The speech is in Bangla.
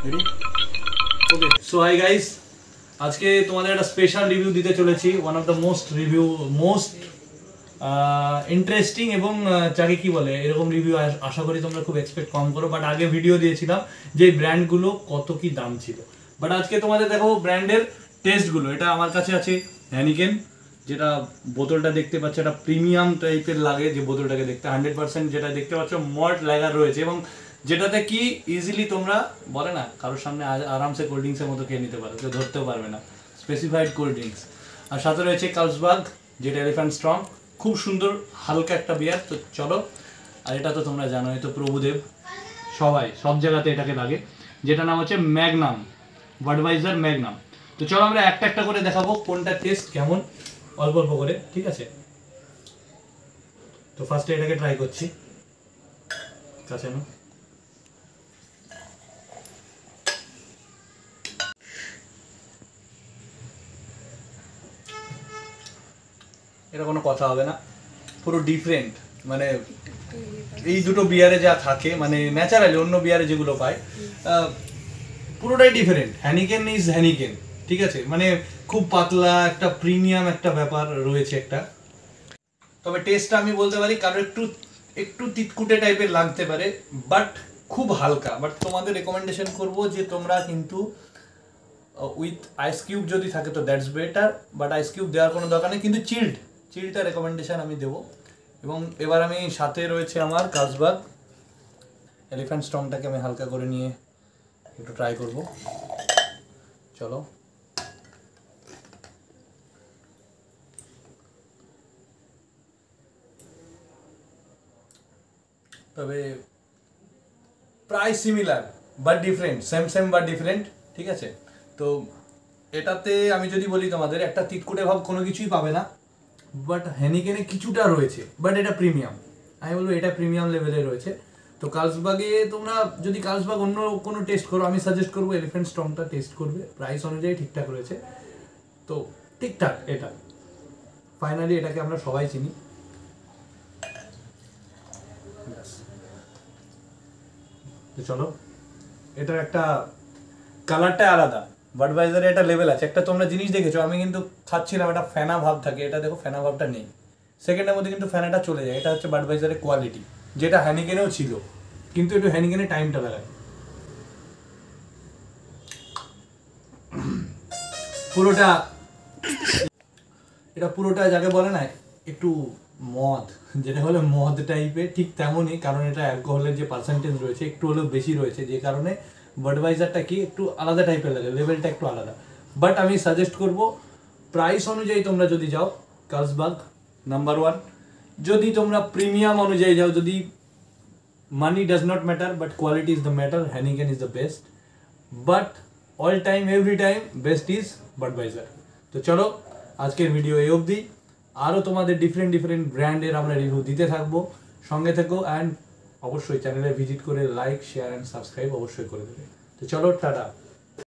রেডি? ওকে, সো হাই গাইস, আজকে তোমাদের একটা স্পেশাল রিভিউ দিতে চলেছি। One of the most interesting এবং যাকে কি বলে এরকম রিভিউ আশা করি তোমরা খুব এক্সপেক্ট কম করো। বাট আগে ভিডিও দিয়েছিলাম যে ব্র্যান্ডগুলো কত কি দাম ছিল, বাট আজকে তোমাদের দেখাবো ব্র্যান্ডের টেস্টগুলো। এটা আমার কাছে আছে হ্যানিকেন, যেটা বোতলটা দেখতে পাচ্ছ এটা প্রিমিয়াম টাইপের লাগে, যে বোতলটাকে দেখতে 100% যেটা দেখতে পাচ্ছ মল্ট লেগার রয়েছে, এবং যেটাতে কি ইজিলি তোমরা বলে না কারোর সামনে আরামসে কোল্ড ড্রিঙ্কসের মতো খেয়ে নিতে পারো, কেউ ধরতেও পারবে না, স্পেসিফাইড কোল্ড ড্রিঙ্কস। আর সাথে রয়েছে কার্লসবার্গ, যেটা এলিফ্যান্ট স্ট্রং, খুব সুন্দর হালকা একটা বিয়ার। তো চলো, আর এটা তো তোমরা জানো, এই তো প্রভুদেব, সবাই সব জায়গাতে এটাকে লাগে, যেটা নাম হচ্ছে ম্যাগনাম, বাডওয়াইজার ম্যাগনাম। তো চলো আমরা একটা একটা করে দেখাবো কোনটা টেস্ট কেমন, অল্প অল্প করে, ঠিক আছে? তো ফার্স্টে এটাকে ট্রাই করছি, কাছে না এটা কোনো কথা হবে না, পুরো ডিফারেন্ট। মানে এই দুটো বিয়ারে যা থাকে, মানে ন্যাচারালি অন্য বিয়ারে যেগুলো পায় পুরোটাই ডিফারেন্ট। হ্যানিকেন ইজ হ্যানিকেন, ঠিক আছে? মানে খুব পাতলা একটা প্রিমিয়াম একটা ব্যাপার রয়েছে একটা। তবে টেস্টটা আমি বলতে পারি কারো একটু একটু তিতকুটে টাইপের লাগতে পারে, বাট খুব হালকা। বাট তোমাদের রেকমেন্ডেশন করব যে তোমরা কিন্তু উইথ আইস কিউব যদি থাকে তো that's better, but ice cube দেওয়ার কোনো দরকার নেই, কিন্তু চিল্ডটা রেকমেন্ডেশন আমি দেবো। এবং এবার আমি সাথে রয়েছে আমার কার্লসবার্গ এলিফ্যান্ট স্ট্রংটাকে আমি হালকা করে নিয়ে একটু ট্রাই করব। চলো, তবে প্রায় similar but different, same but different, ঠিক আছে? তো এটাতে আমি যদি বলি তোমাদের একটা তিতকুটে ভাব কোনো কিছুই পাবে না, বাট হ্যানিকেনে কিছুটা রয়েছে, বাট এটা প্রিমিয়াম, আমি বলবো এটা প্রিমিয়াম লেভেলে রয়েছে। তো কার্লসবার্গে তোমরা যদি কার্লসবার্গ অন্য কোনো টেস্ট করো, আমি সাজেস্ট করবো এলিফ্যান্ট স্ট্রংটা টেস্ট করবে, প্রাইস অনুযায়ী ঠিকঠাক রয়েছে। তো ঠিকঠাক এটা, ফাইনালি এটাকে আমরা সবাই চিনি। তো চলো, এটার একটা কালারটা আলাদা, বাডওয়াইজারে একটা লেভেল আছে। একটা তোমরা জিনিস দেখেছো, আমি কিন্তু খাচ্ছিলাম, একটা ফেনা ভাব থাকে, এটা দেখো ফেনা ভাবটা নেই, সেকেন্ডের মধ্যে কিন্তু ফেনাটা চলে যায়। এটা হচ্ছে বাডওয়াইজারের কোয়ালিটি, যেটা হ্যানিকেনেও ছিল, কিন্তু একটু হ্যানিকেনে টাইমটা লাগায়। পুরোটা এটা পুরোটা যাকে বলে না একটু মদ, যেটা হলো মদ টাইপের, ঠিক তেমনই, কারণ এটা অ্যালকোহলের যে পার্সেন্টেজ রয়েছে একটু হলেও বেশি রয়েছে, যে কারণে বাডওয়াইজারটা কি একটু আলাদা টাইপের লাগে, লেভেলটা একটু আলাদা। বাট আমি সাজেস্ট করব প্রাইস অনুযায়ী তোমরা যদি যাও কার্লসবার্গ নাম্বার 1, যদি তোমরা প্রিমিয়াম অনুযায়ী যাও, যদি মানি does not matter but quality is the matter, Heineken is the best, but all time every time best is Budweiser. তো চলো, আজকের ভিডিও এই অবধি, আরও তোমাদের ডিফারেন্ট ব্র্যান্ডের আমরা রিভিউ দিতে থাকবো, সঙ্গে থেকো। অ্যান্ড অবশ্যই চ্যানেলে ভিজিট করে লাইক, শেয়ার অ্যান্ড সাবস্ক্রাইব অবশ্যই করে দেবে। তো চলো, টাটা।